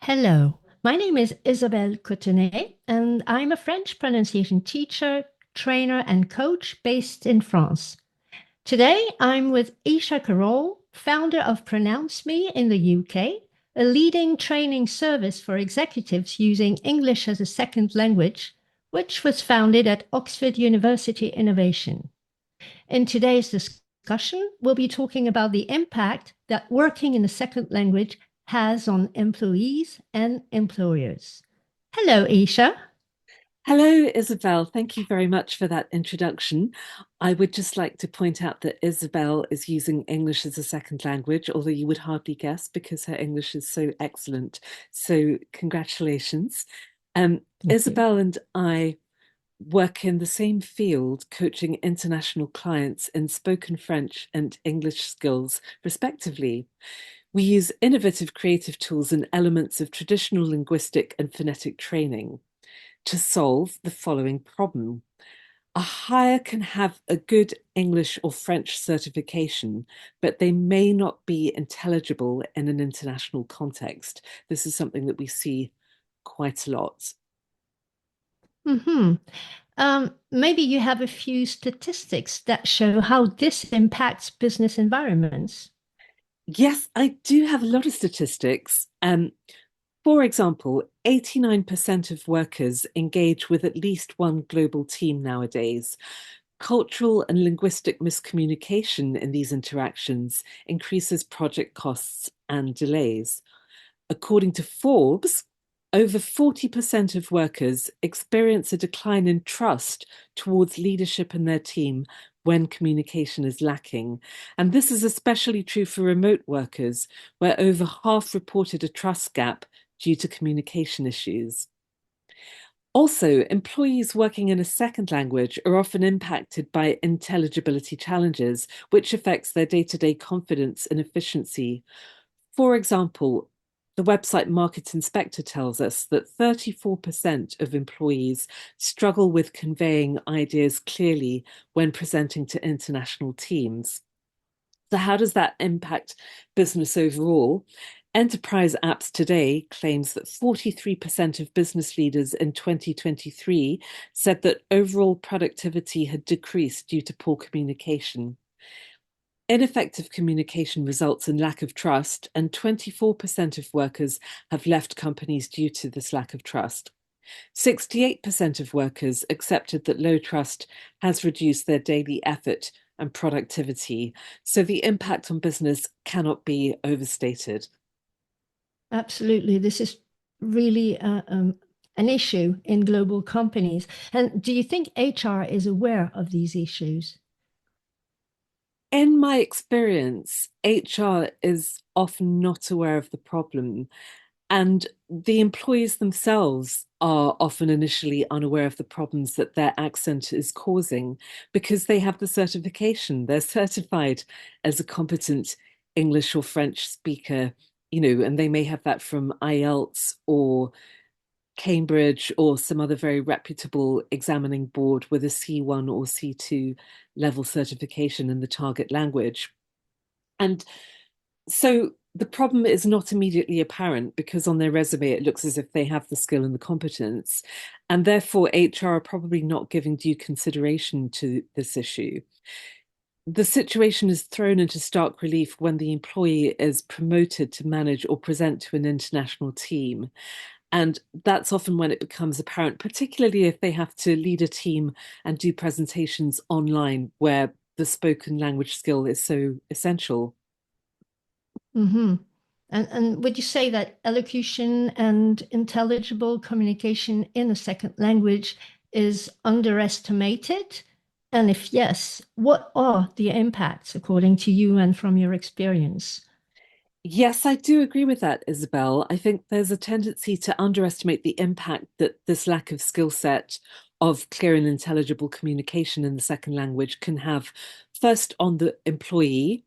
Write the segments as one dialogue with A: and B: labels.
A: Hello, my name is Isabelle Cottenet, and I'm a French pronunciation teacher, trainer, and coach based in France. Today, I'm with Eisha Karol, founder of PronounceMe in the UK, a leading training service for executives using English as a second language, which was founded at Oxford University Innovation. In today's discussion, we'll be talking about the impact that working in a second language has on employees and employers. Hello, Isha.
B: Hello, Isabel. Thank you very much for that introduction. I would just like to point out that Isabel is using English as a second language, although you would hardly guess because her English is so excellent. So, congratulations.
A: Thank you.
B: Isabel and I work in the same field, coaching international clients in spoken French and English skills, respectively. We use innovative creative tools and elements of traditional linguistic and phonetic training to solve the following problem. A hire can have a good English or French certification, but they may not be intelligible in an international context. This is something that we see quite a lot.
A: hmm Maybe you have a few statistics that show how this impacts business environments.
B: Yes, I do have a lot of statistics. For example, 89% of workers engage with at least one global team nowadays. Cultural and linguistic miscommunication in these interactions increases project costs and delays. According to Forbes, over 40% of workers experience a decline in trust towards leadership in their team when communication is lacking. And this is especially true for remote workers, where over half reported a trust gap due to communication issues. Also, employees working in a second language are often impacted by intelligibility challenges, which affects their day-to-day confidence and efficiency. For example, the website Market Inspector tells us that 34% of employees struggle with conveying ideas clearly when presenting to international teams. So, how does that impact business overall? Enterprise Apps Today claims that 43% of business leaders in 2023 said that overall productivity had decreased due to poor communication. Ineffective communication results in lack of trust, and 24% of workers have left companies due to this lack of trust. 68% of workers accepted that low trust has reduced their daily effort and productivity. So the impact on business cannot be overstated.
A: Absolutely. This is really an issue in global companies. And do you think HR is aware of these issues?
B: In my experience, HR is often not aware of the problem, and the employees themselves are often initially unaware of the problems that their accent is causing because they have the certification. They're certified as a competent English or French speaker, and they may have that from IELTS or Cambridge or some other very reputable examining board with a C1 or C2 level certification in the target language. And so the problem is not immediately apparent because on their resume it looks as if they have the skill and the competence. And therefore, HR are probably not giving due consideration to this issue. The situation is thrown into stark relief when the employee is promoted to manage or present to an international team. And that's often when it becomes apparent, particularly if they have to lead a team and do presentations online where the spoken language skill is so essential.
A: hmm and would you say that elocution and intelligible communication in a second language is underestimated? And if yes, what are the impacts according to you and from your experience?
B: Yes, I do agree with that, Isabel. I think there's a tendency to underestimate the impact that this lack of skill set of clear and intelligible communication in the second language can have, first on the employee,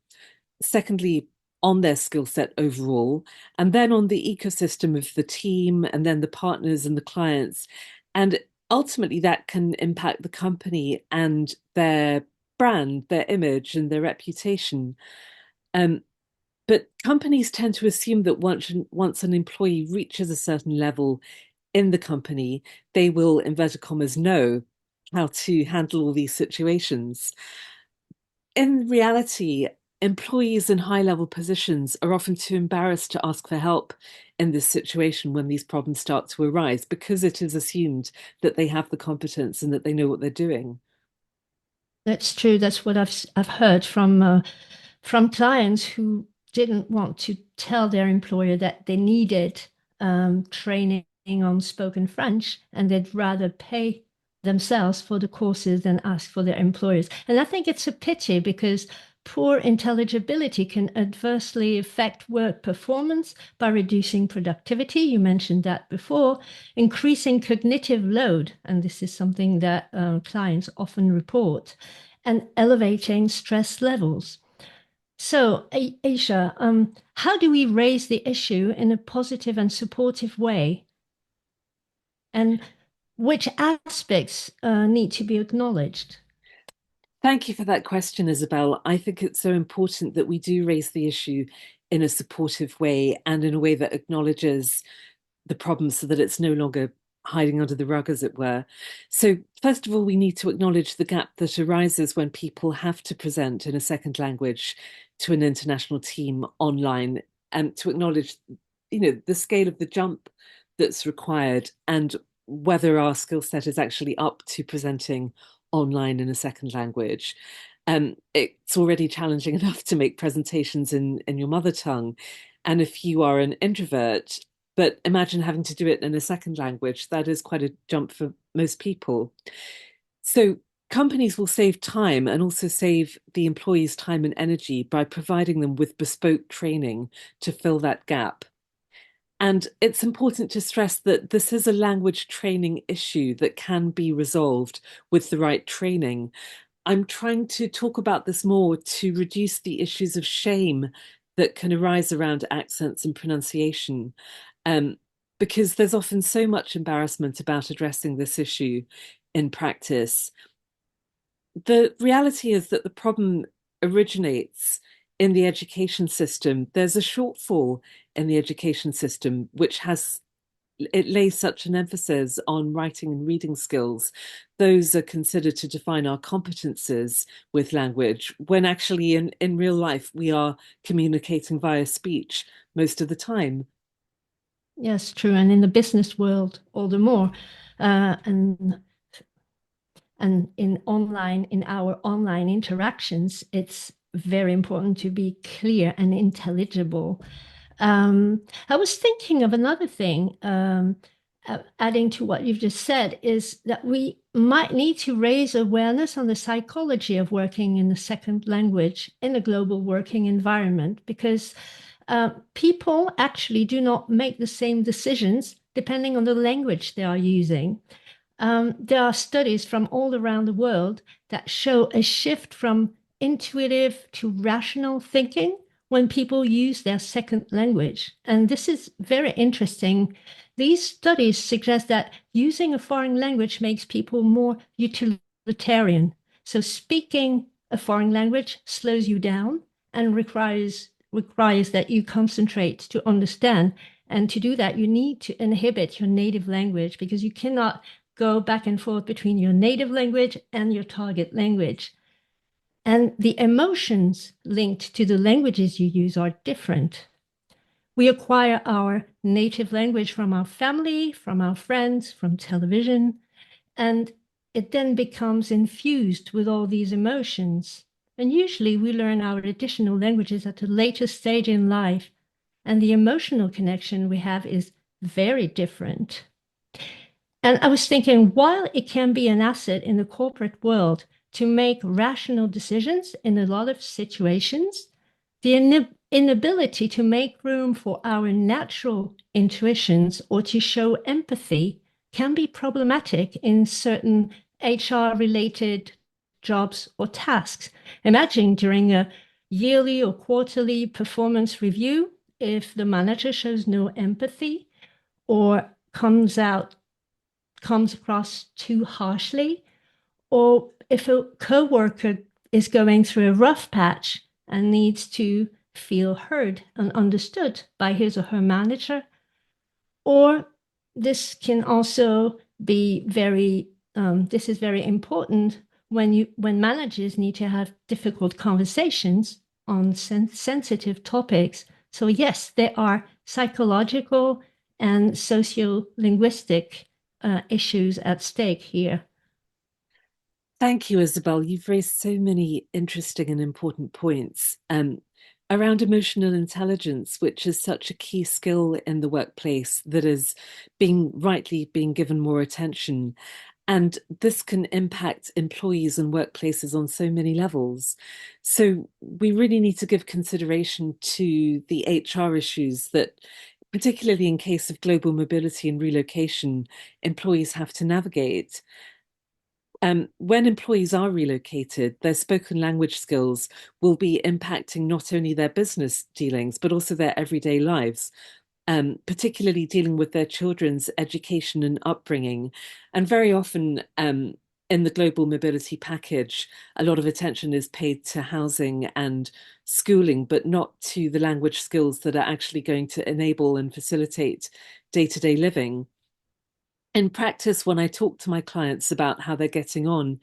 B: secondly, on their skill set overall, and then on the ecosystem of the team, and then the partners and the clients. And ultimately, that can impact the company and their brand, their image, and their reputation. Um, But companies tend to assume that once an employee reaches a certain level in the company, they will, inverted commas, know how to handle all these situations. In reality, employees in high level positions are often too embarrassed to ask for help in this situation when these problems start to arise because it is assumed that they have the competence and that they know what they're doing.
A: That's true. That's what I've heard from clients who didn't want to tell their employer that they needed training on spoken French, and they'd rather pay themselves for the courses than ask for their employers. And I think it's a pity because poor intelligibility can adversely affect work performance by reducing productivity. You mentioned that before, increasing cognitive load, and this is something that clients often report, and elevating stress levels. So, Aisha, how do we raise the issue in a positive and supportive way? And which aspects need to be acknowledged?
B: Thank you for that question, Isabel. I think it's so important that we do raise the issue in a supportive way and in a way that acknowledges the problem so that it's no longer hiding under the rug, as it were. So, first of all, we need to acknowledge the gap that arises when people have to present in a second language to an international team online, and to acknowledge, the scale of the jump that's required and whether our skill set is actually up to presenting online in a second language. It's already challenging enough to make presentations in your mother tongue. And if you are an introvert, but imagine having to do it in a second language, that is quite a jump for most people. So companies will save time and also save the employees time and energy by providing them with bespoke training to fill that gap. And it's important to stress that this is a language training issue that can be resolved with the right training. I'm trying to talk about this more to reduce the issues of shame that can arise around accents and pronunciation, um, because there's often so much embarrassment about addressing this issue in practice. The reality is that the problem originates in the education system. There's a shortfall in the education system, which has it lays such an emphasis on writing and reading skills. Those are considered to define our competences with language, when actually in real life we are communicating via speech most of the time.
A: Yes, true. And in the business world, all the more. Uh, and and in our online interactions, it's very important to be clear and intelligible. I was thinking of another thing, adding to what you've just said, is that we might need to raise awareness on the psychology of working in a second language in a global working environment, because people actually do not make the same decisions depending on the language they are using. There are studies from all around the world that show a shift from intuitive to rational thinking when people use their second language. And this is very interesting. These studies suggest that using a foreign language makes people more utilitarian. So speaking a foreign language slows you down and requires that you concentrate to understand. And to do that, you need to inhibit your native language because you cannot go back and forth between your native language and your target language. And the emotions linked to the languages you use are different. We acquire our native language from our family, from our friends, from television, and it then becomes infused with all these emotions. And usually we learn our additional languages at a later stage in life, and the emotional connection we have is very different. And I was thinking, while it can be an asset in the corporate world to make rational decisions in a lot of situations, the inability to make room for our natural intuitions or to show empathy can be problematic in certain HR related jobs or tasks. Imagine during a yearly or quarterly performance review, if the manager shows no empathy or comes across too harshly, or if a coworker is going through a rough patch and needs to feel heard and understood by his or her manager. Or this can also be this is very important when managers need to have difficult conversations on sensitive topics. So yes, there are psychological and sociolinguistic issues at stake here.
B: Thank you, Isabel. You've raised so many interesting and important points around emotional intelligence, which is such a key skill in the workplace that is rightly being given more attention. And this can impact employees and workplaces on so many levels. So we really need to give consideration to the HR issues that, particularly in case of global mobility and relocation, employees have to navigate. When employees are relocated, their spoken language skills will be impacting not only their business dealings, but also their everyday lives, particularly dealing with their children's education and upbringing. And very often, in the global mobility package, a lot of attention is paid to housing and schooling, but not to the language skills that are actually going to enable and facilitate day-to-day living. In practice, when I talk to my clients about how they're getting on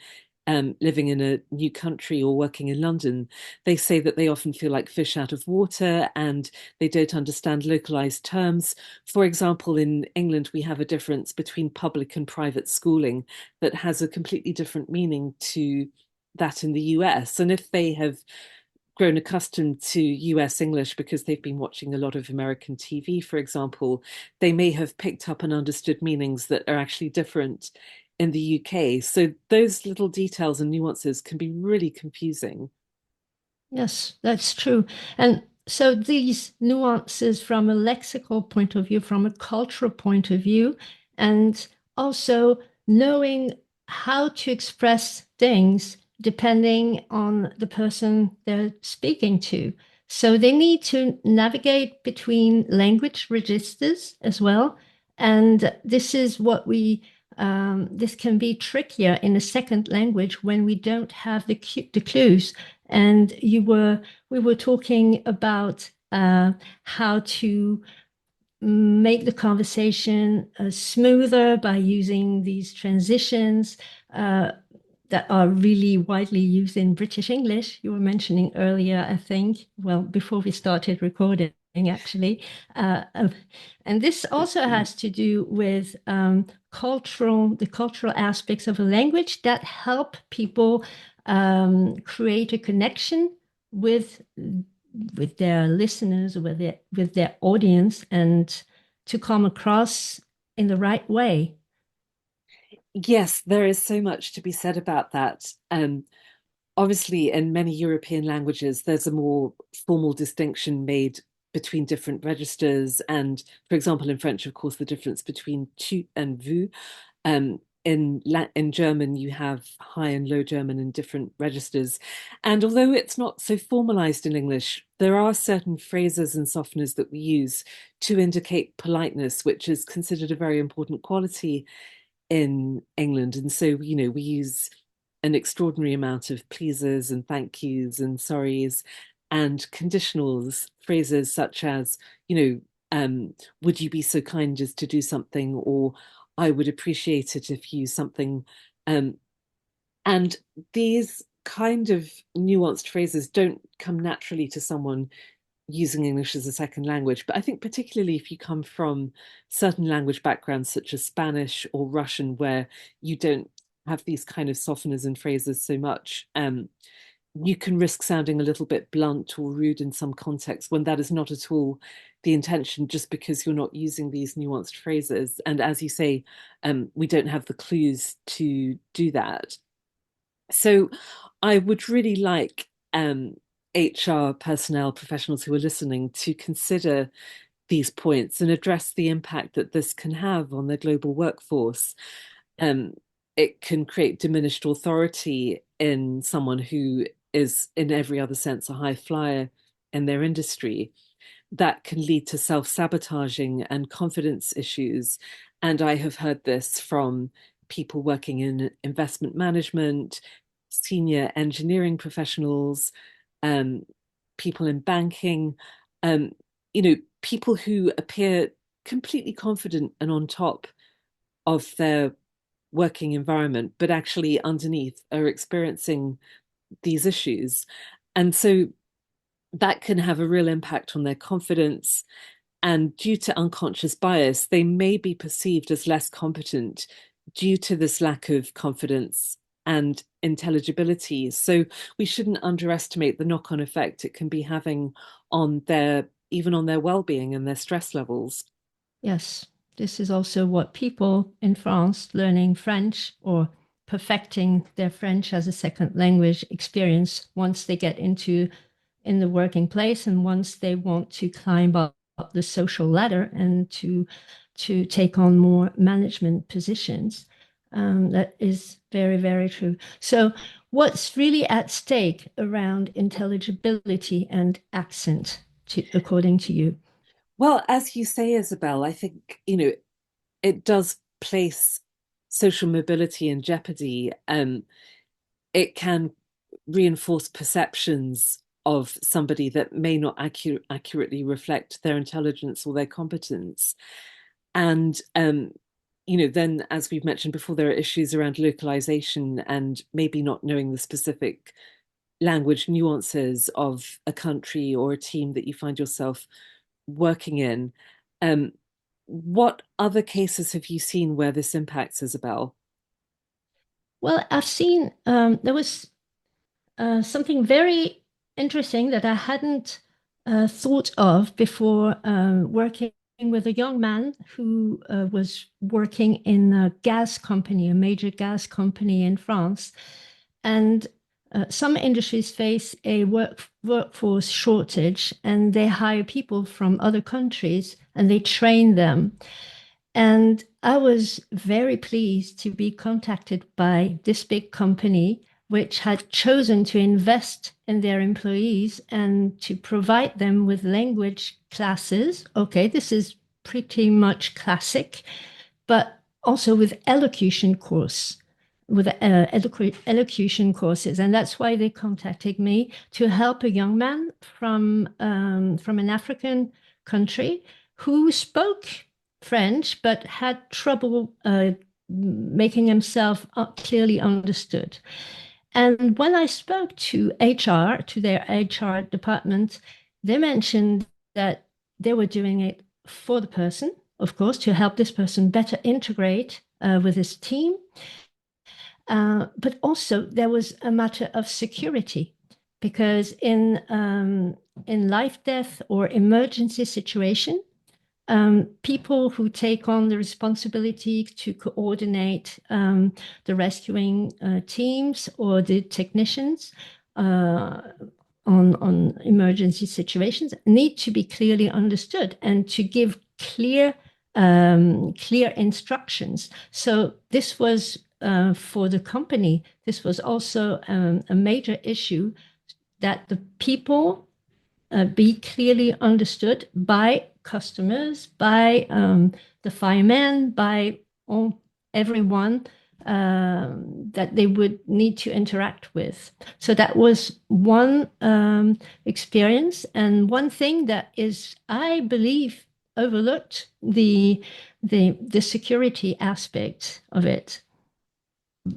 B: living in a new country or working in London, they say that they often feel like fish out of water and they don't understand localized terms. For example, in England, we have a difference between public and private schooling that has a completely different meaning to that in the US. And if they have grown accustomed to US English because they've been watching a lot of American TV, for example, they may have picked up and understood meanings that are actually different in the UK. So those little details and nuances can be really confusing.
A: Yes, that's true. And so these nuances from a lexical point of view, from a cultural point of view, and also knowing how to express things depending on the person they're speaking to. So they need to navigate between language registers as well. And this is what this can be trickier in a second language when we don't have the clues. And we were talking about how to make the conversation smoother by using these transitions that are really widely used in British English. You were mentioning earlier, I think, well, before we started recording, actually. And this also has to do with the cultural aspects of a language that help people create a connection with their listeners, with their audience, and to come across in the right way.
B: Yes, there is so much to be said about that. Obviously, in many European languages, there's a more formal distinction made between different registers. And for example, in French, of course, the difference between tu and vous. In German, you have high and low German in different registers. And although it's not so formalized in English, there are certain phrases and softeners that we use to indicate politeness, which is considered a very important quality in England. And so, we use an extraordinary amount of pleases and thank yous and sorries and conditionals, phrases such as, would you be so kind as to do something, or I would appreciate it if you something. Um, and these kind of nuanced phrases don't come naturally to someone using English as a second language. But I think particularly if you come from certain language backgrounds such as Spanish or Russian, where you don't have these kind of softeners and phrases so much, you can risk sounding a little bit blunt or rude in some contexts when that is not at all the intention, just because you're not using these nuanced phrases. And as you say, we don't have the clues to do that. So I would really like HR personnel professionals who are listening to consider these points and address the impact that this can have on the global workforce. Um, it can create diminished authority in someone who is, in every other sense, a high flyer in their industry. That can lead to self-sabotaging and confidence issues. And I have heard this from people working in investment management, senior engineering professionals, um, people in banking, um, people who appear completely confident and on top of their working environment, but actually underneath are experiencing these issues. And so that can have a real impact on their confidence. And due to unconscious bias, they may be perceived as less competent due to this lack of confidence and intelligibility. So we shouldn't underestimate the knock-on effect it can be having on their even on their well-being and their stress levels.
A: Yes, this is also what people in France learning French or perfecting their French as a second language experience once they get into in the working place and once they want to climb up the social ladder and to take on more management positions. That is very, very true. So, what's really at stake around intelligibility and accent, according to you?
B: Well, as you say, Isabel, I think, it does place social mobility in jeopardy. It can reinforce perceptions of somebody that may not accurately reflect their intelligence or their competence. And then as we've mentioned before, there are issues around localization and maybe not knowing the specific language nuances of a country or a team that you find yourself working in. Um, what other cases have you seen where this impacts, Isabel?
A: Well, I've seen there was something very interesting that I hadn't thought of before working with a young man who was working in a gas company, a major gas company in France. And some industries face a workforce shortage and they hire people from other countries and they train them. And I was very pleased to be contacted by this big company, which had chosen to invest in their employees and to provide them with language classes. Okay, this is pretty much classic, but also with elocution course, with elocution courses, and that's why they contacted me to help a young man from an African country who spoke French but had trouble making himself clearly understood. And when I spoke to HR, to their HR department, they mentioned that they were doing it for the person, of course, to help this person better integrate with his team. But also there was a matter of security because in life, death, or emergency situation, people who take on the responsibility to coordinate the rescuing teams or the technicians uh, on emergency situations need to be clearly understood and to give clear instructions. So this was for the company. This was also a major issue that the people be clearly understood by customers, by the firemen, by everyone that they would need to interact with. So that was one experience, and one thing that is, I believe, overlooked the security aspect of it.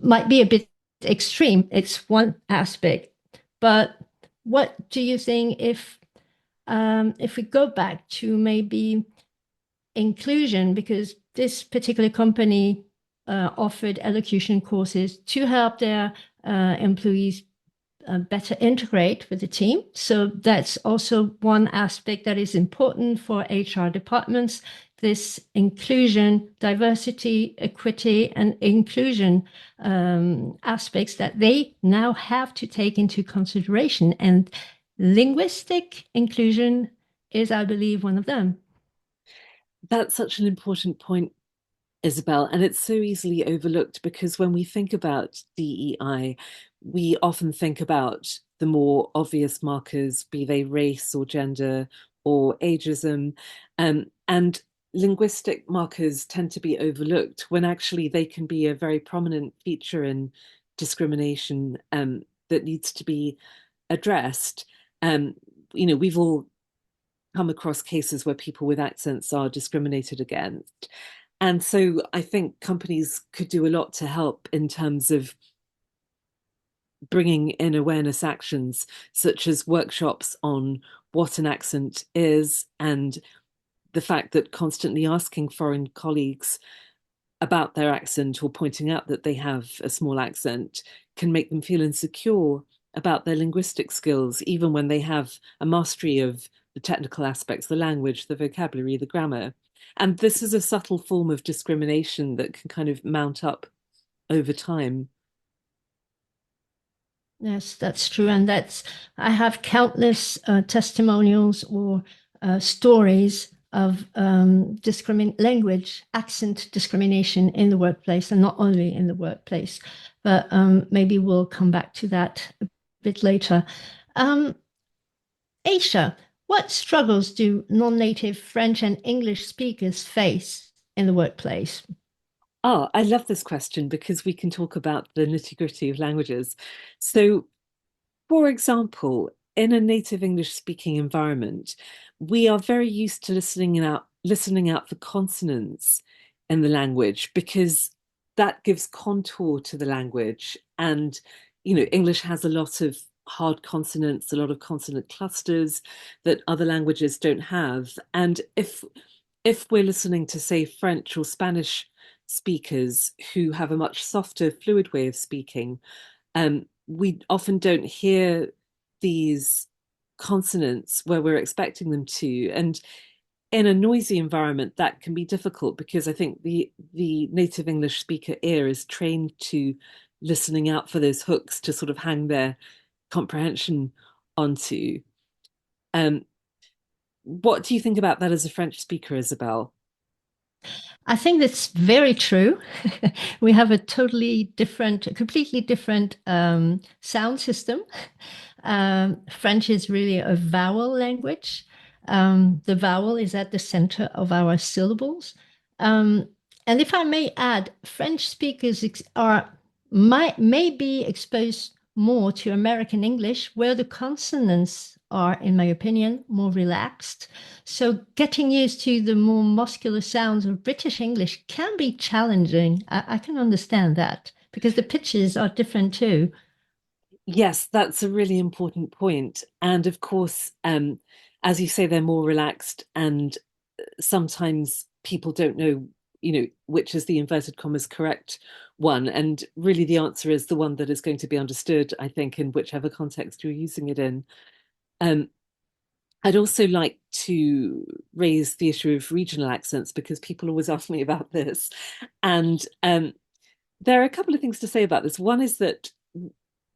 A: Might be a bit extreme. It's one aspect, but what do you think if we go back to maybe inclusion, because this particular company offered elocution courses to help their employees better integrate with the team. So that's also one aspect that is important for HR departments. This inclusion, diversity, equity, and inclusion aspects that they now have to take into consideration. And linguistic inclusion is, I believe, one of them.
B: That's such an important point, Isabel, and it's so easily overlooked because when we think about DEI, we often think about the more obvious markers, be they race or gender or ageism, and linguistic markers tend to be overlooked when actually they can be a very prominent feature in discrimination that needs to be addressed. Um, we've all come across cases where people with accents are discriminated against. And so I think companies could do a lot to help in terms of bringing in awareness actions, such as workshops on what an accent is, and the fact that constantly asking foreign colleagues about their accent or pointing out that they have a small accent can make them feel insecure about their linguistic skills, even when they have a mastery of the technical aspects, the language, the vocabulary, the grammar. And this is a subtle form of discrimination that can kind of mount up over time.
A: Yes, that's true. And I have countless testimonials or stories of language, accent discrimination in the workplace, and not only in the workplace. But maybe we'll come back to that a bit later. Um, Aisha, what struggles do non-native French and English speakers face in the workplace?
B: Oh, I love this question because we can talk about the nitty-gritty of languages. So, for example, in a native English speaking environment, we are very used to listening out for consonants in the language because that gives contour to the language. And, English has a lot of hard consonants, a lot of consonant clusters that other languages don't have. And if we're listening to, say, French or Spanish speakers who have a much softer, fluid way of speaking, we often don't hear these consonants where we're expecting them to. And in a noisy environment, that can be difficult because I think the native English speaker ear is trained to listening out for those hooks to sort of hang their comprehension onto. Um, what do you think about that as a French speaker, Isabelle?
A: I think that's very true. We have a completely different sound system. French is really a vowel language. The vowel is at the center of our syllables. Um, and if I may add, French speakers may be exposed more to American English, where the consonants are, in my opinion, more relaxed. So getting used to the more muscular sounds of British English can be challenging. I can understand that because the pitches are different too.
B: Yes, that's a really important point. And of course, as you say, they're more relaxed, and sometimes people don't know, which is the inverted commas correct one. And really, the answer is the one that is going to be understood, I think, in whichever context you're using it in. Um, I'd also like to raise the issue of regional accents because people always ask me about this. And there are a couple of things to say about this. One is that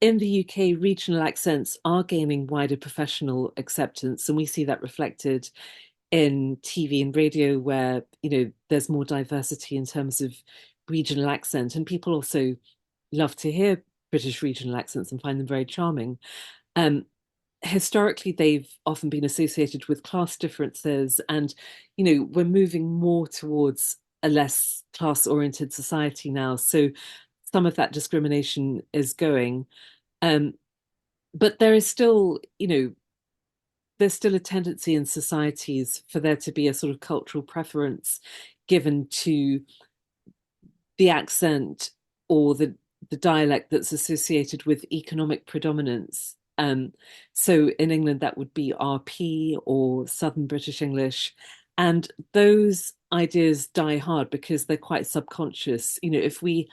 B: in the UK, regional accents are gaining wider professional acceptance, and we see that reflected in TV and radio, where there's more diversity in terms of regional accent, and people also love to hear British regional accents and find them very charming. Um, Historically, they've often been associated with class differences, and we're moving more towards a less class-oriented society now. So some of that discrimination is going. Um, but there is still, there's still a tendency in societies for there to be a sort of cultural preference given to the accent or the dialect that's associated with economic predominance. So in England, that would be RP or Southern British English. And those ideas die hard because they're quite subconscious. If we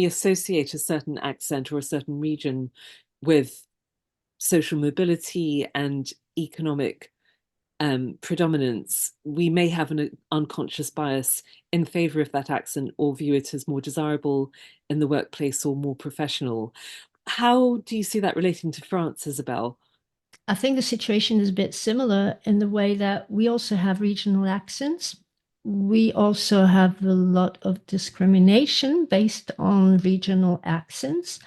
B: associate a certain accent or a certain region with social mobility and economic predominance, we may have an unconscious bias in favor of that accent or view it as more desirable in the workplace or more professional. How do you see that relating to France, Isabelle?
A: I think the situation is a bit similar in the way that we also have regional accents. We also have a lot of discrimination based on regional accents.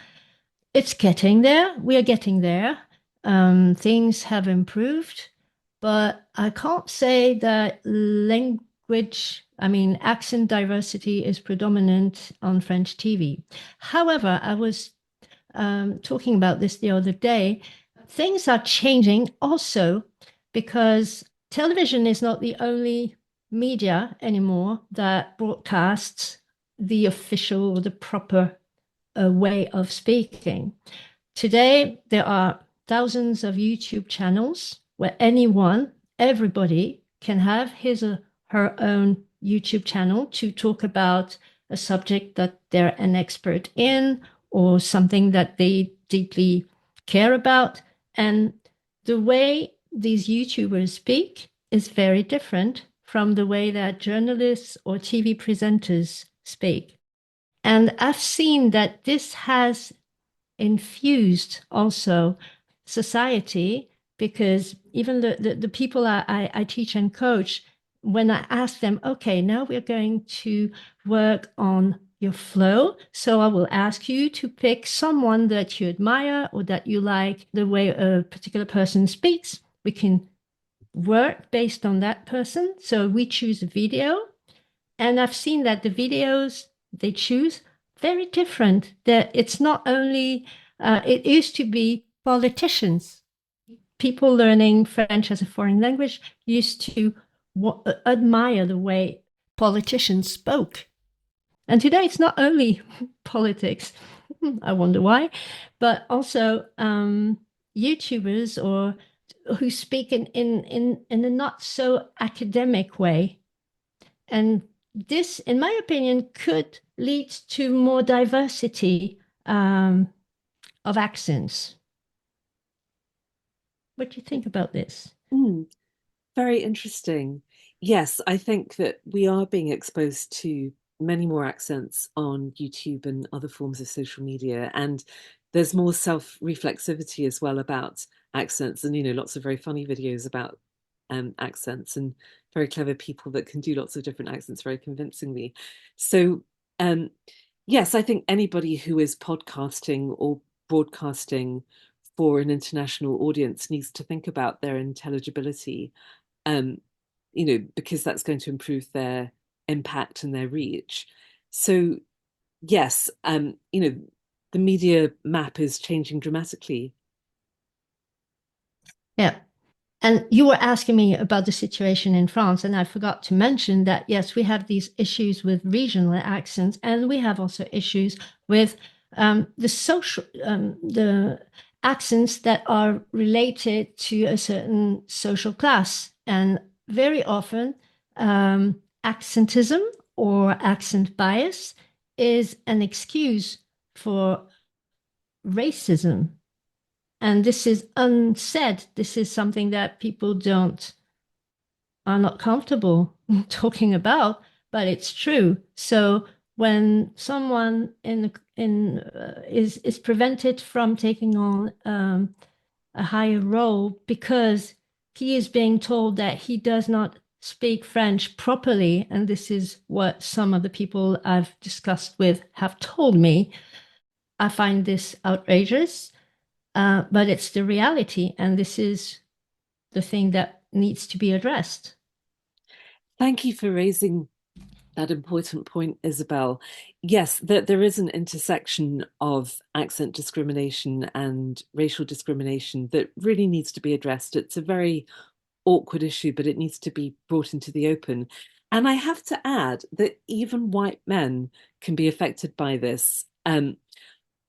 A: It's getting there. We are getting there. Things have improved, but I can't say that accent diversity is predominant on French TV. However, I was talking about this the other day. things are changing also because television is not the only media anymore that broadcasts the official, the proper way of speaking. Today, there are thousands of YouTube channels where anyone, everybody can have his or her own YouTube channel to talk about a subject that they're an expert in or something that they deeply care about. And the way these YouTubers speak is very different from the way that journalists or TV presenters speak. And I've seen that this has infused also society because even the people I teach and coach, when I ask them, okay, now we're going to work on your flow. So I will ask you to pick someone that you admire or that you like the way a particular person speaks. We can work based on that person. So we choose a video. And I've seen that the videos they choose very different. That it's not only it used to be politicians, people learning French as a foreign language used to admire the way politicians spoke. And today it's not only politics. I wonder why, but also YouTubers or who speak in a not so academic way. And this, in my opinion, could lead to more diversity of accents. What do you think about this?
B: Mm, very interesting. Yes, I think that we are being exposed to many more accents on YouTube and other forms of social media, and there's more self-reflexivity as well about accents, and lots of very funny videos about accents and very clever people that can do lots of different accents very convincingly. So, um, yes, I think anybody who is podcasting or broadcasting for an international audience needs to think about their intelligibility, um, because that's going to improve their impact and their reach. So, yes, the media map is changing dramatically.
A: Yeah. And you were asking me about the situation in France, and I forgot to mention that yes, we have these issues with regional accents, and we have also issues with the accents that are related to a certain social class, and very often accentism or accent bias is an excuse for racism, and this is unsaid. This is something that people don't are not comfortable talking about, but it's true. So when someone in is prevented from taking on a higher role because he is being told that he does not speak French properly, and this is what some of the people I've discussed with have told me, I find this outrageous. But it's the reality, and this is the thing that needs to be addressed.
B: Thank you for raising that important point, Isabelle. Yes, there is an intersection of accent discrimination and racial discrimination that really needs to be addressed. It's a very awkward issue, but it needs to be brought into the open. And I have to add that even white men can be affected by this.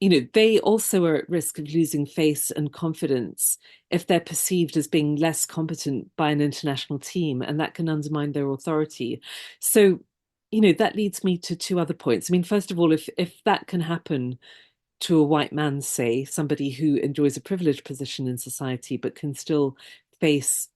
B: They also are at risk of losing face and confidence if they're perceived as being less competent by an international team, and that can undermine their authority. So, that leads me to two other points. I mean, first of all, if that can happen to a white man, say, somebody who enjoys a privileged position in society, but can still face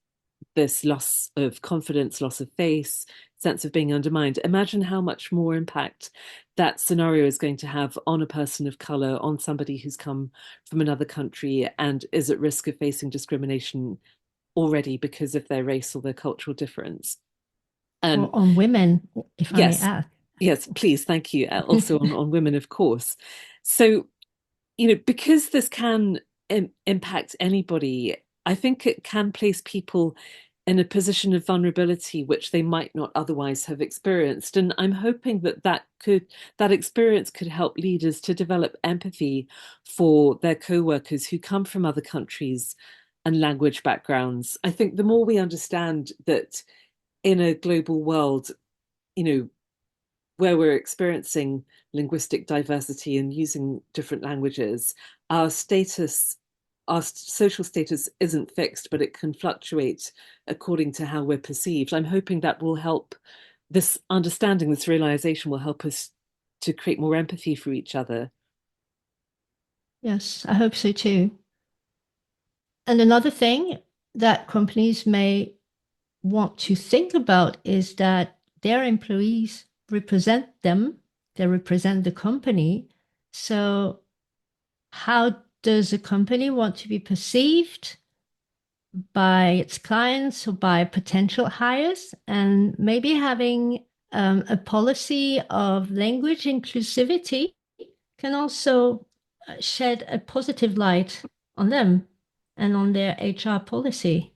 B: this loss of confidence, loss of face, sense of being undermined. Imagine how much more impact that scenario is going to have on a person of color, on somebody who's come from another country and is at risk of facing discrimination already because of their race or their cultural difference.
A: Or on women, if I may
B: Yes,
A: add.
B: yes, please, thank you. Also on women, of course. So, because this can impact anybody, I think it can place people in a position of vulnerability which they might not otherwise have experienced. And I'm hoping that that experience could help leaders to develop empathy for their co-workers who come from other countries and language backgrounds. I think the more we understand that in a global world, you know, where we're experiencing linguistic diversity and using different languages, our status, our social status isn't fixed, but it can fluctuate according to how we're perceived. I'm hoping that will help this understanding, this realization will help us to create more empathy for each other.
A: Yes, I hope so too. And another thing that companies may want to think about is that their employees represent them, they represent the company. So, how does a company want to be perceived by its clients or by potential hires? And maybe having a policy of language inclusivity can also shed a positive light on them and on their HR policy.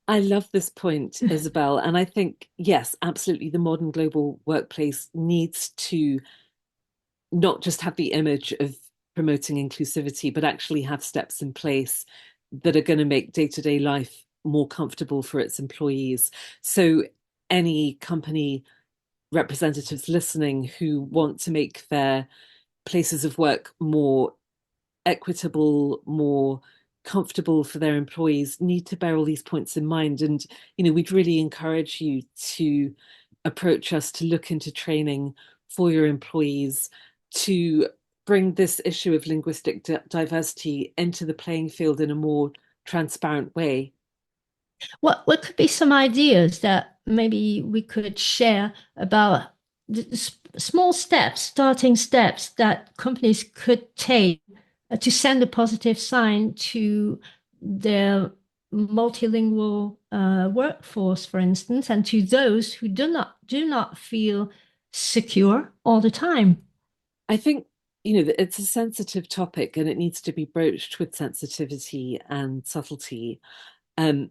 B: I love this point, Isabel. And I think, yes, absolutely, the modern global workplace needs to not just have the image of promoting inclusivity, but actually have steps in place that are going to make day-to-day life more comfortable for its employees. So any company representatives listening who want to make their places of work more equitable, more comfortable for their employees need to bear all these points in mind. And, we'd really encourage you to approach us to look into training for your employees to bring this issue of linguistic diversity into the playing field in a more transparent way.
A: What could be some ideas that maybe we could share about the small steps, starting steps that companies could take to send a positive sign to their multilingual workforce, for instance, and to those who do not feel secure all the time?
B: I think, that it's a sensitive topic and it needs to be broached with sensitivity and subtlety. Um,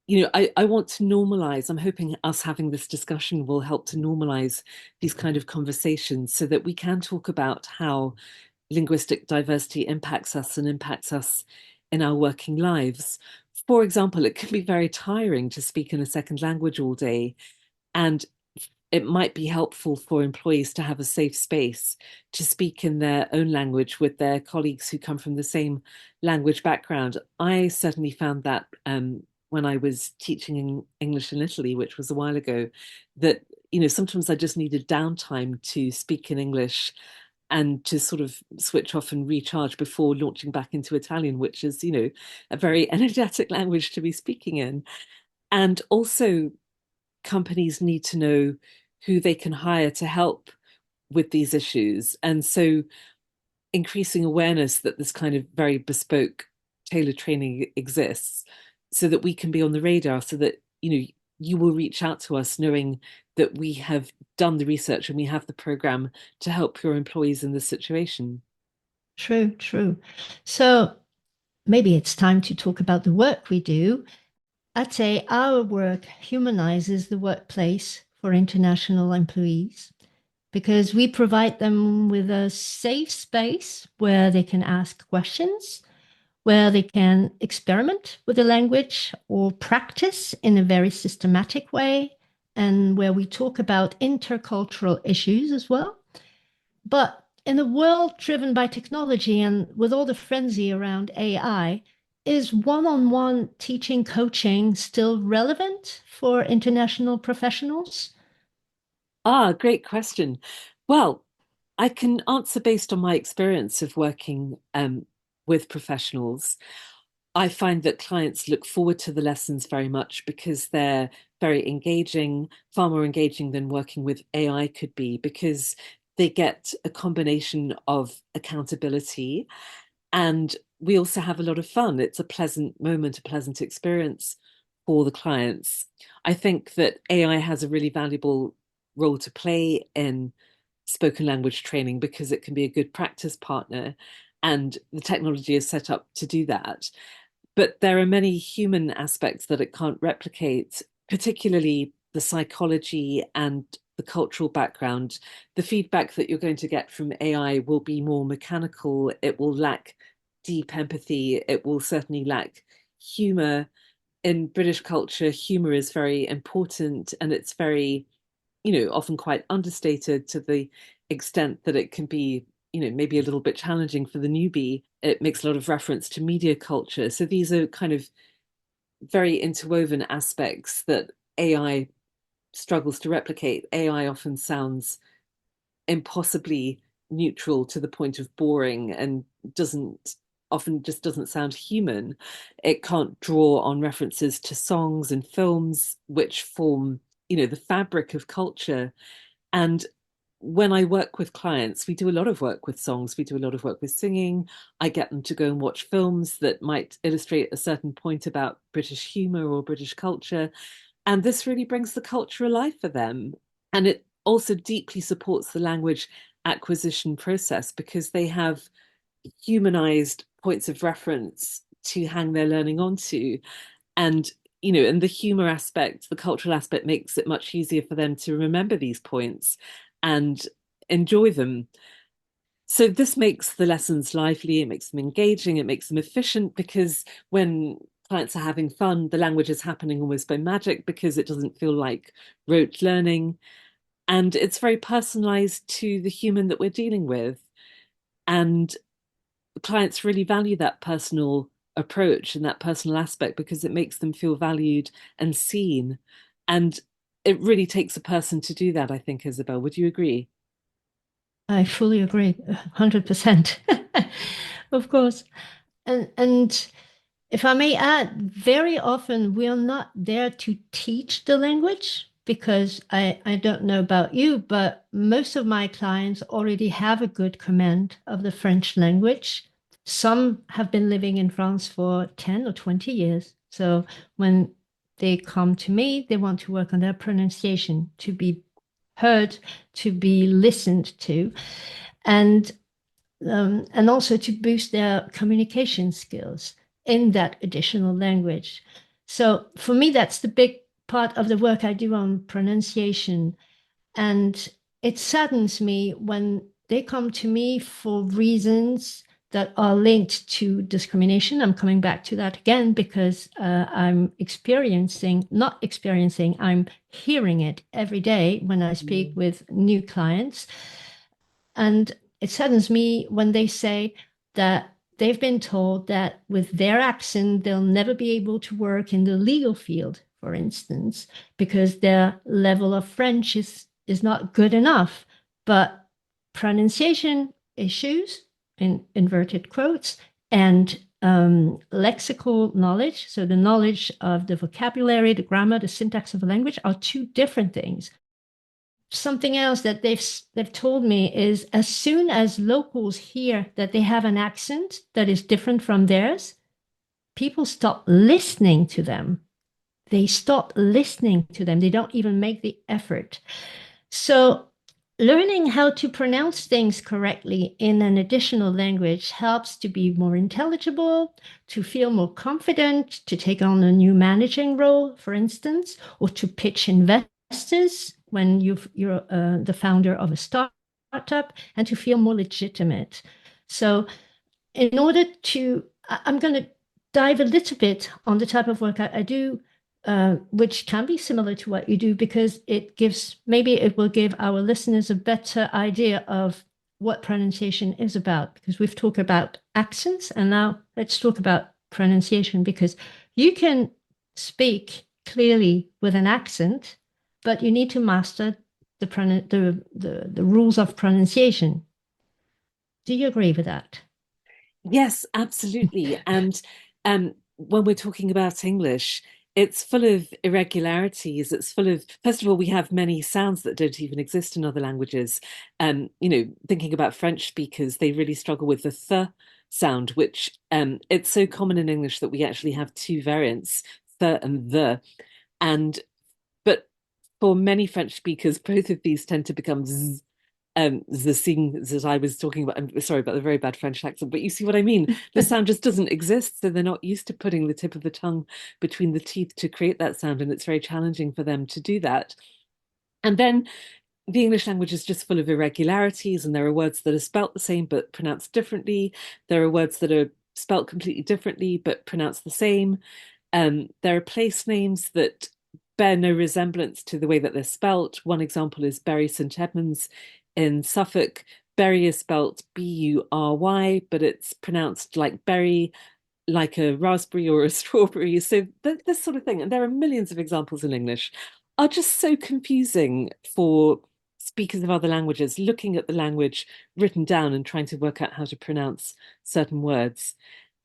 B: I want to normalize. I'm hoping us having this discussion will help to normalize these kind of conversations so that we can talk about how linguistic diversity impacts us and impacts us in our working lives. For example, it can be very tiring to speak in a second language all day, and it might be helpful for employees to have a safe space to speak in their own language with their colleagues who come from the same language background. I certainly found that when I was teaching in English in Italy, which was a while ago, that sometimes I just needed downtime to speak in English and to sort of switch off and recharge before launching back into Italian, which is, a very energetic language to be speaking in. And also, companies need to know who they can hire to help with these issues. And so, increasing awareness that this kind of very bespoke, tailored training exists so that we can be on the radar, so that, you will reach out to us knowing that we have done the research and we have the program to help your employees in this situation.
A: True, true. So maybe it's time to talk about the work we do. I'd say our work humanizes the workplace for international employees because we provide them with a safe space where they can ask questions, where they can experiment with the language or practice in a very systematic way, and where we talk about intercultural issues as well. But in a world driven by technology and with all the frenzy around AI, is one on one teaching coaching still relevant for international professionals?
B: Ah, great question. Well, I can answer based on my experience of working with professionals. I find that clients look forward to the lessons very much because they're very engaging, far more engaging than working with AI could be, because they get a combination of accountability and we also have a lot of fun. It's a pleasant moment, a pleasant experience for the clients. I think that AI has a really valuable role to play in spoken language training because it can be a good practice partner and the technology is set up to do that. but there are many human aspects that it can't replicate, particularly the psychology and the cultural background. The feedback that you're going to get from AI will be more mechanical. It will lack deep empathy. It will certainly lack humor. In British culture, humor is very important, and it's very, often quite understated to the extent that it can be, maybe a little bit challenging for the newbie. It makes a lot of reference to media culture. So these are kind of very interwoven aspects that AI struggles to replicate. AI often sounds impossibly neutral to the point of boring and doesn't often just doesn't sound human. It can't draw on references to songs and films which form, the fabric of culture. And when I work with clients, we do a lot of work with songs, we do a lot of work with singing. I get them to go and watch films that might illustrate a certain point about British humour or British culture. And this really brings the culture alive for them. And it also deeply supports the language acquisition process because they have humanized points of reference to hang their learning onto. And and the humor aspect, the cultural aspect makes it much easier for them to remember these points and enjoy them. So this makes the lessons lively, it makes them engaging, it makes them efficient, because when clients are having fun, the language is happening almost by magic because it doesn't feel like rote learning. And it's very personalized to the human that we're dealing with. And clients really value that personal approach and that personal aspect because it makes them feel valued and seen. And it really takes a person to do that, I think, Isabel. Would you agree?
A: I fully agree, 100%. Of course. And if I may add, very often we're not there to teach the language because I don't know about you, but most of my clients already have a good command of the French language. Some have been living in France for 10 or 20 years. So when they come to me, they want to work on their pronunciation, to be heard, to be listened to, and also to boost their communication skills in that additional language. So for me, that's the big part of the work I do on pronunciation. And it saddens me when they come to me for reasons that are linked to discrimination. I'm coming back to that again because I'm hearing it every day when I speak
B: Mm.
A: with new clients. And it saddens me when they say that they've been told that with their accent, they'll never be able to work in the legal field, for instance, because their level of French is not good enough. But pronunciation issues, in inverted quotes, and lexical knowledge, so the knowledge of the vocabulary, the grammar, the syntax of a language, are two different things. Something else that they've told me is as soon as locals hear that they have an accent that is different from theirs, people stop listening to them. They stop listening to them. They don't even make the effort. So learning how to pronounce things correctly in an additional language helps to be more intelligible, to feel more confident, to take on a new managing role, for instance, or to pitch investors when you're the founder of a startup, and to feel more legitimate. So in order to, I'm going to dive a little bit on the type of work I do, which can be similar to what you do, because maybe it will give our listeners a better idea of what pronunciation is about. Because we've talked about accents, and now let's talk about pronunciation, because you can speak clearly with an accent, but you need to master the rules of pronunciation. Do you agree with that?
B: Yes, absolutely. And when we're talking about English, it's full of irregularities. It's full of, first of all, we have many sounds that don't even exist in other languages. Thinking about French speakers, they really struggle with the th sound, which it's so common in English that we actually have two variants, th and the. And but for many French speakers, both of these tend to become z. the scene that I was talking about. I'm sorry about the very bad French accent, but you see what I mean. The sound just doesn't exist, so they're not used to putting the tip of the tongue between the teeth to create that sound, and it's very challenging for them to do that. And then the English language is just full of irregularities, and there are words that are spelt the same but pronounced differently. There are words that are spelt completely differently but pronounced the same. There are place names that bear no resemblance to the way that they're spelt. One example is Bury St Edmunds in Suffolk. Bury is spelt Bury, but it's pronounced like berry, like a raspberry or a strawberry. So this sort of thing, and there are millions of examples in English, are just so confusing for speakers of other languages looking at the language written down and trying to work out how to pronounce certain words.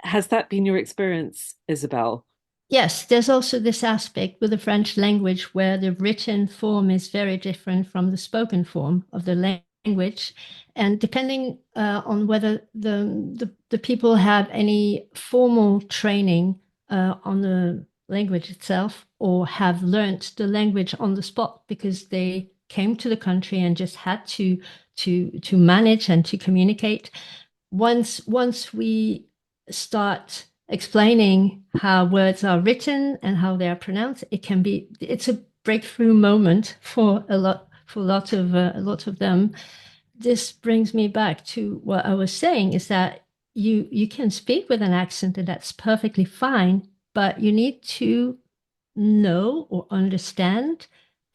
B: Has that been your experience, Isabelle?
A: Yes, there's also this aspect with the French language where the written form is very different from the spoken form of the language. And depending on whether the people have any formal training on the language itself or have learnt the language on the spot because they came to the country and just had to manage and to communicate. Once we start explaining how words are written and how they are pronounced, it's a breakthrough moment for a lot of them. This brings me back to what I was saying is that you can speak with an accent and that's perfectly fine, but you need to know or understand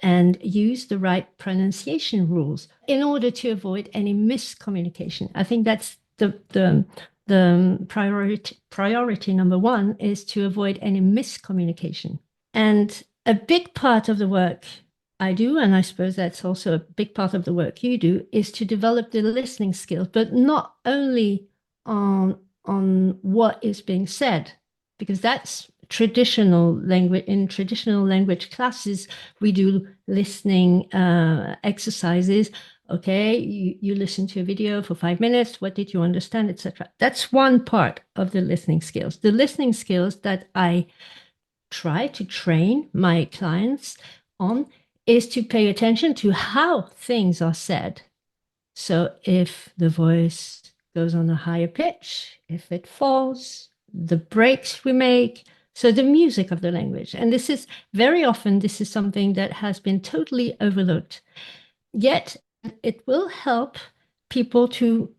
A: and use the right pronunciation rules in order to avoid any miscommunication. I think that's the priority number one is to avoid any miscommunication. And a big part of the work I do, and I suppose that's also a big part of the work you do, is to develop the listening skills, but not only on what is being said, because that's traditional language. In traditional language classes, we do listening exercises. Okay, you listen to a video for 5 minutes. What did you understand, etc. That's one part of the listening skills. The listening skills that I try to train my clients on is to pay attention to how things are said. So if the voice goes on a higher pitch, if it falls, the breaks we make, so the music of the language. And this is very often, this is something that has been totally overlooked. Yet it will help people to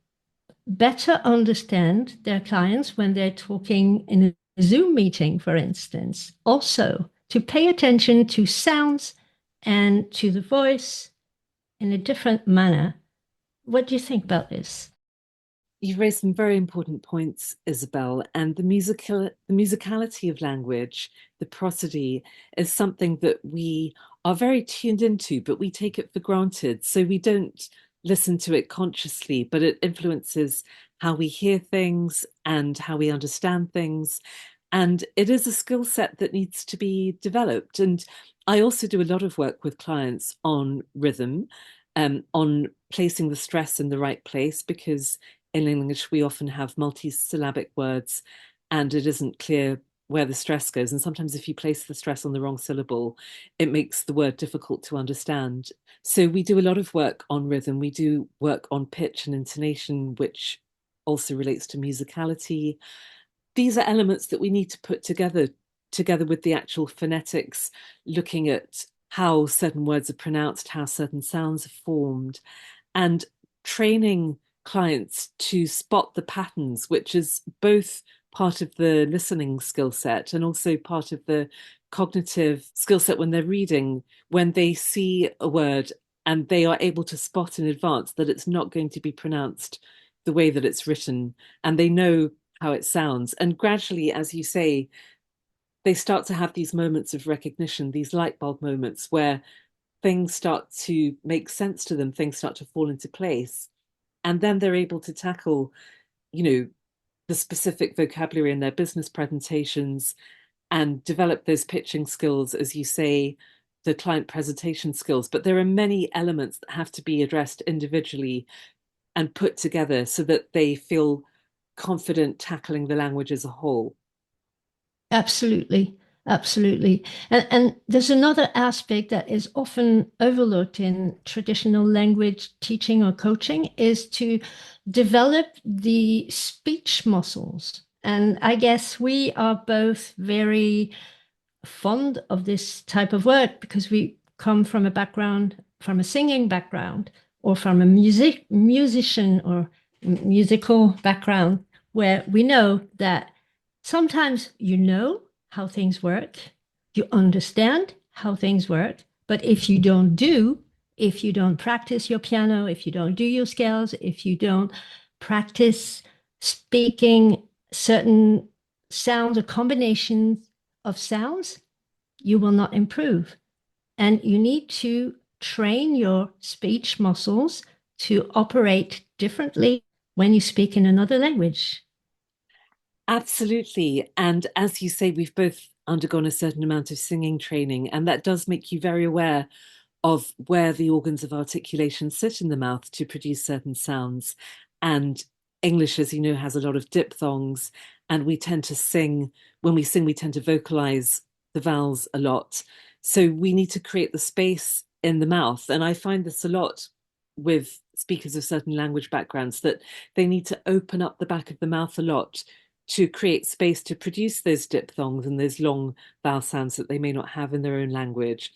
A: better understand their clients when they're talking in a Zoom meeting, for instance. Also, to pay attention to sounds and to the voice in a different manner. What do you think about this?
B: You've raised some very important points, Isabelle, and the musicality of language, the prosody, is something that we are very tuned into, but we take it for granted. So we don't listen to it consciously, but it influences how we hear things and how we understand things. And it is a skill set that needs to be developed. And I also do a lot of work with clients on rhythm, on placing the stress in the right place, because in English, we often have multi-syllabic words and it isn't clear where the stress goes. And sometimes if you place the stress on the wrong syllable, it makes the word difficult to understand. So we do a lot of work on rhythm. We do work on pitch and intonation, which also relates to musicality. These are elements that we need to put together with the actual phonetics, looking at how certain words are pronounced, how certain sounds are formed, and training clients to spot the patterns, which is both part of the listening skill set and also part of the cognitive skill set when they're reading, when they see a word and they are able to spot in advance that it's not going to be pronounced the way that it's written, and they know how it sounds. And gradually, as you say, they start to have these moments of recognition, these light bulb moments where things start to make sense to them, things start to fall into place. And then they're able to tackle, you know, the specific vocabulary in their business presentations and develop those pitching skills, as you say, the client presentation skills. But there are many elements that have to be addressed individually and put together so that they feel confident tackling the language as a whole.
A: Absolutely. Absolutely. And there's another aspect that is often overlooked in traditional language teaching or coaching is to develop the speech muscles. And I guess we are both very fond of this type of work because we come from a background, from a singing background, or from a musician or musical background, where we know that sometimes you know how things work, you understand how things work, but if you don't practice your piano, if you don't do your scales, if you don't practice speaking certain sounds or combinations of sounds, you will not improve. And you need to train your speech muscles to operate differently when you speak in another language.
B: Absolutely. And as you say, we've both undergone a certain amount of singing training, and that does make you very aware of where the organs of articulation sit in the mouth to produce certain sounds. And English, as you know, has a lot of diphthongs, and we tend to sing, when we sing, we tend to vocalize the vowels a lot. So we need to create the space in the mouth. And I find this a lot with speakers of certain language backgrounds that they need to open up the back of the mouth a lot to create space to produce those diphthongs and those long vowel sounds that they may not have in their own language.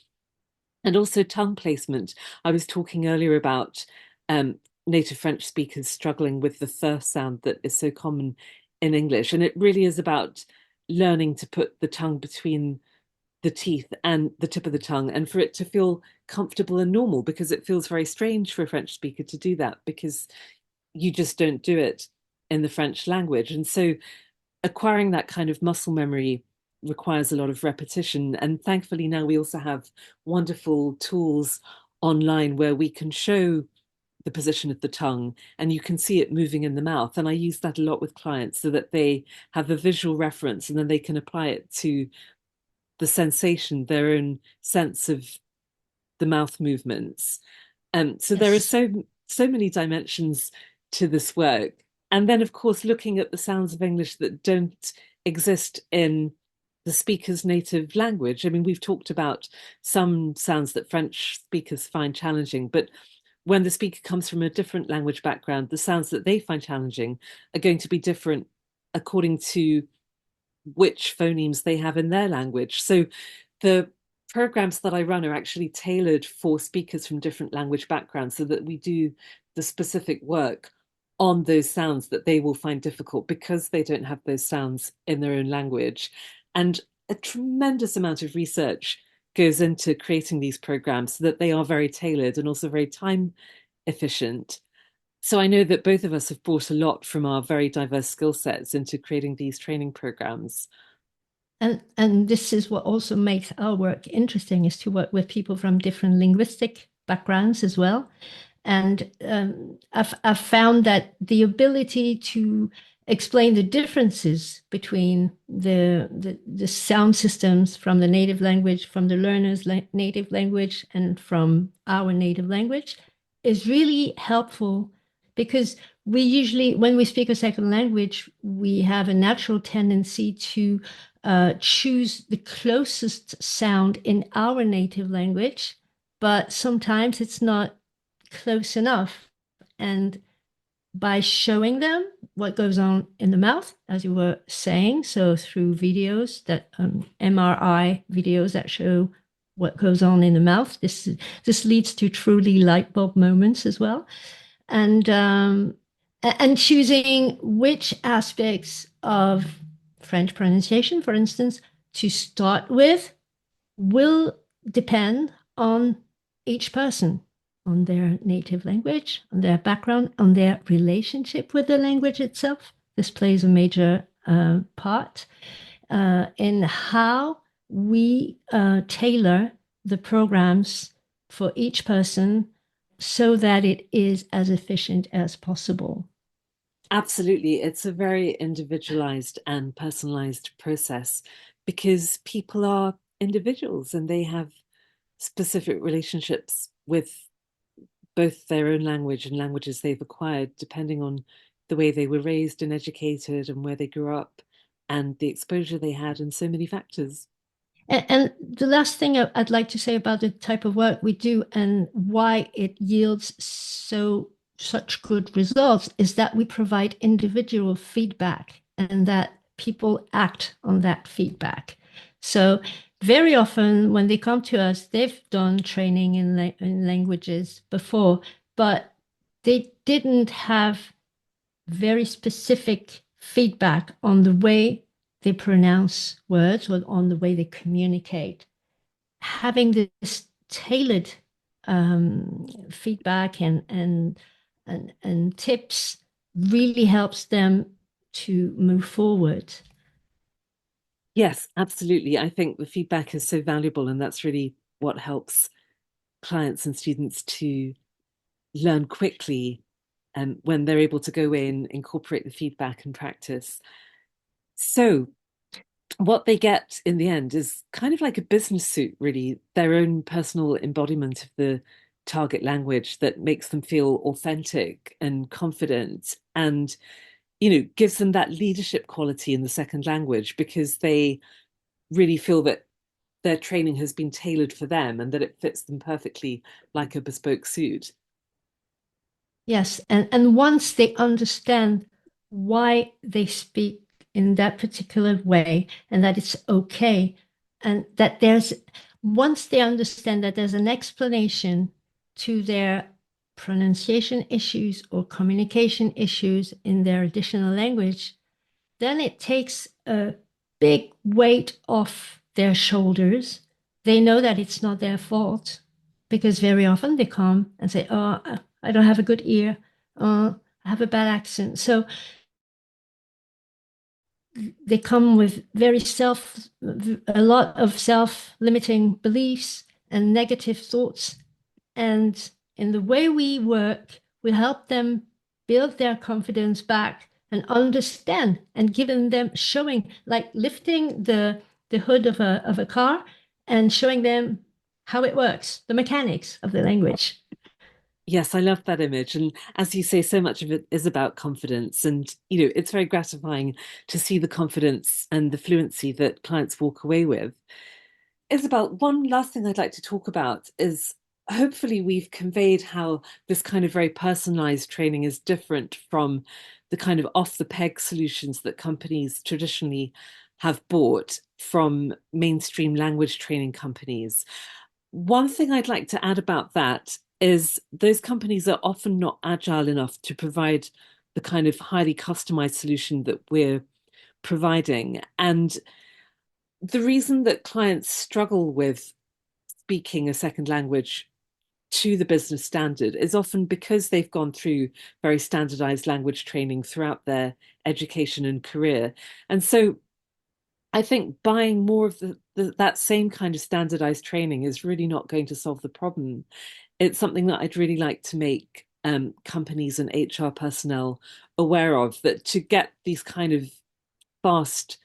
B: And also tongue placement. I was talking earlier about native French speakers struggling with the th sound that is so common in English. And it really is about learning to put the tongue between the teeth and the tip of the tongue and for it to feel comfortable and normal, because it feels very strange for a French speaker to do that because you just don't do it in the French language. And so acquiring that kind of muscle memory requires a lot of repetition. And thankfully, now we also have wonderful tools online where we can show the position of the tongue and you can see it moving in the mouth. And I use that a lot with clients so that they have a visual reference and then they can apply it to the sensation, their own sense of the mouth movements. So there are
A: Yes.
B: so many dimensions to this work. And then, of course, looking at the sounds of English that don't exist in the speaker's native language. I mean, we've talked about some sounds that French speakers find challenging, but when the speaker comes from a different language background, the sounds that they find challenging are going to be different according to which phonemes they have in their language. So the programs that I run are actually tailored for speakers from different language backgrounds so that we do the specific work on those sounds that they will find difficult because they don't have those sounds in their own language. And a tremendous amount of research goes into creating these programs so that they are very tailored and also very time efficient. So I know that both of us have brought a lot from our very diverse skill sets into creating these training programs.
A: And this is what also makes our work interesting is to work with people from different linguistic backgrounds as well. And I've found that the ability to explain the differences between the sound systems from the native language, from the learner's native language, and from our native language is really helpful because we usually, when we speak a second language, we have a natural tendency to choose the closest sound in our native language, but sometimes it's not close enough. And by showing them what goes on in the mouth, as you were saying, so through videos that MRI videos that show what goes on in the mouth, this leads to truly light bulb moments as well. And choosing which aspects of French pronunciation, for instance, to start with will depend on each person, on their native language, on their background, on their relationship with the language itself. This plays a major part in how we tailor the programs for each person so that it is as efficient as possible.
B: Absolutely. It's a very individualized and personalized process because people are individuals and they have specific relationships with both their own language and languages they've acquired, depending on the way they were raised and educated and where they grew up and the exposure they had, and so many factors.
A: And the last thing I'd like to say about the type of work we do and why it yields such good results is that we provide individual feedback and that people act on that feedback. So very often when they come to us, they've done training in languages before, but they didn't have very specific feedback on the way they pronounce words or on the way they communicate. Having this tailored feedback and tips really helps them to move forward.
B: Yes, absolutely. I think the feedback is so valuable, and that's really what helps clients and students to learn quickly when they're able to go in, incorporate the feedback and practice. So, what they get in the end is kind of like a business suit, really, their own personal embodiment of the target language that makes them feel authentic and confident and, gives them that leadership quality in the second language because they really feel that their training has been tailored for them and that it fits them perfectly like a bespoke suit.
A: Yes, and once they understand why they speak in that particular way and that it's okay, and that once they understand that there's an explanation to their pronunciation issues or communication issues in their additional language, then it takes a big weight off their shoulders. They know that it's not their fault because very often they come and say, "Oh, I don't have a good ear. I have a bad accent." So they come with a lot of self-limiting beliefs and negative thoughts. And in the way we work, we help them build their confidence back and understand and giving them showing, like lifting the hood of a car and showing them how it works, the mechanics of the language.
B: Yes, I love that image. And as you say, so much of it is about confidence. And, it's very gratifying to see the confidence and the fluency that clients walk away with. Isabel, one last thing I'd like to talk about is hopefully we've conveyed how this kind of very personalized training is different from the kind of off the peg solutions that companies traditionally have bought from mainstream language training companies. One thing I'd like to add about that is those companies are often not agile enough to provide the kind of highly customized solution that we're providing. And the reason that clients struggle with speaking a second language to the business standard is often because they've gone through very standardized language training throughout their education and career. And so I think buying more of that same kind of standardized training is really not going to solve the problem. It's something that I'd really like to make companies and HR personnel aware of, that to get these kind of fast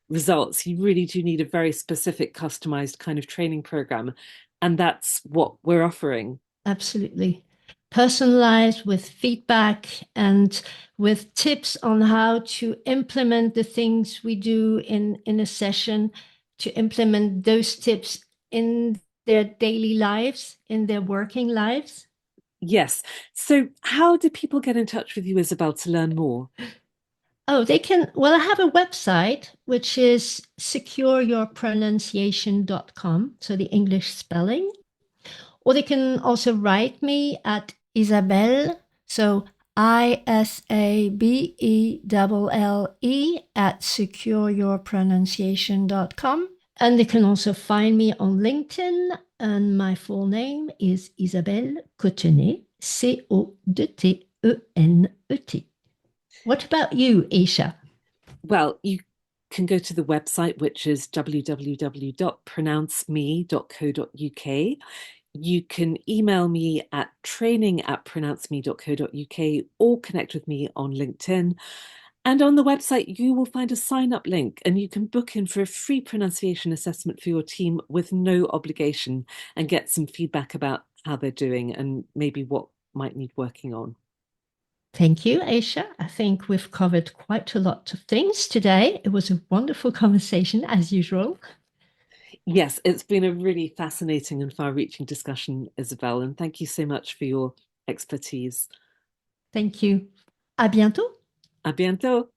B: results, you really do need a very specific, customized kind of training program. And that's what we're offering.
A: Absolutely. Personalized with feedback and with tips on how to implement the things we do in a session, to implement those tips in their daily lives, in their working lives.
B: Yes. So, how do people get in touch with you, Isabel, to learn more?
A: Oh, they can. Well, I have a website which is secureyourpronunciation.com, so the English spelling. Or they can also write me at Isabelle, so ISABELLE at secureyourpronunciation.com. And they can also find me on LinkedIn, and my full name is Isabelle Cottenet, Cottenet. What about you, Aisha?
B: Well, you can go to the website, which is www.pronounceme.co.uk. You can email me at training@pronounceme.co.uk or connect with me on LinkedIn. And on the website, you will find a sign up link and you can book in for a free pronunciation assessment for your team with no obligation and get some feedback about how they're doing and maybe what might need working on.
A: Thank you, Aisha. I think we've covered quite a lot of things today. It was a wonderful conversation, as usual.
B: Yes, it's been a really fascinating and far-reaching discussion, Isabelle, and thank you so much for your expertise.
A: Thank you. À bientôt.
B: À bientôt.